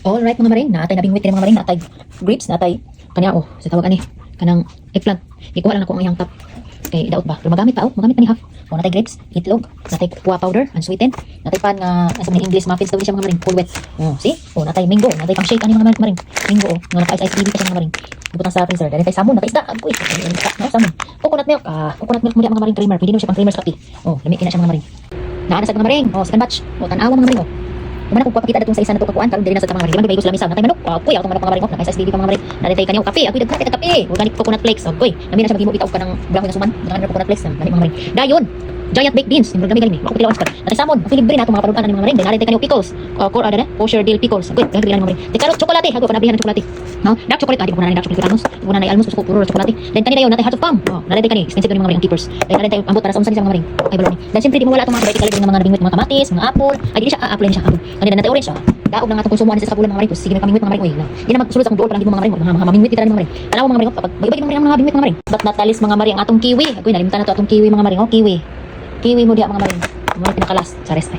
Alright mga maring, naatay nabing wit mga maring, naatay grapes, naatay kanya sa tawag ani kanang eggplant. Ikuha lang ako ang iyang top. Kay daot ba? Pero magamit pa magamit pa ni half. Natay grapes, itlog, natay kuha powder, unsweetened, natay pan nga asa man English muffins daw siya mga maring, full wet. See? Natay mango, natay pang shake ani mga maring. Mango nga naka-ice baby pa siya mga maring. Ibutang sa freezer. Dali tay salmon, natay isda. Uy, salmon. Coconut milk, coconut milk mo di mga maring creamer. Pwede mo siya pang creamer's coffee. Lami kina siya mga maring. Naana sa mga maring. Second batch. Tan-awa mga maring. Kumana kung papakita datong sa isa na to kakuan karon diri na sa mga maring. Di man bagay ko sila misaw. Natay manok. Kuy auto manok mga maring. Naka-ice baby pa mga maring. Natay kanyo kape. Ako'y dagko kita kape. Organic coconut flakes. Kuy, lami na siya maghimo bitaw ka ng brown nga suman. Dengan coconut flakes. Dali mga maring. Dayon. Giant baked beans, yung galing ni. Ako pilawan pa. Natay salmon, filibre na itong mga panutan ng mga maring. Natay kanyo pickles, kosher dill pickles. Good, galing mga maring. Tikarot chocolate, hago panablihan ng chocolate. No, dark chocolate, di ko na dark chocolate almond. Di ko na almond, puro chocolate. Then kanina yon natay heart of palm. Natay kanini, expensive ng mga maring keepers. Then natay ambot para sa unsa ni mga maring. Ay baloni. Dan siyempre di mo wala itong mga vertical ng mga nabingwit, mga kamatis, mga apple. Ay di siya apple ni siya apple. Kanina natay orange. Daog na nga itong konsumo sa kabulan mga maring. Sige kamingwit mga maring. Di na magsulod sa kung duol pa lang mga maring. Mga mamingwit kita mga maring. Tanaw mga maring, kapag ibig mga bingwit mga maring. But natalis mga maring atong kiwi. Ako'y nalimtan na to atong kiwi mga maring. Kiwi mo diya mga maring. Mga pinakalas sa rest.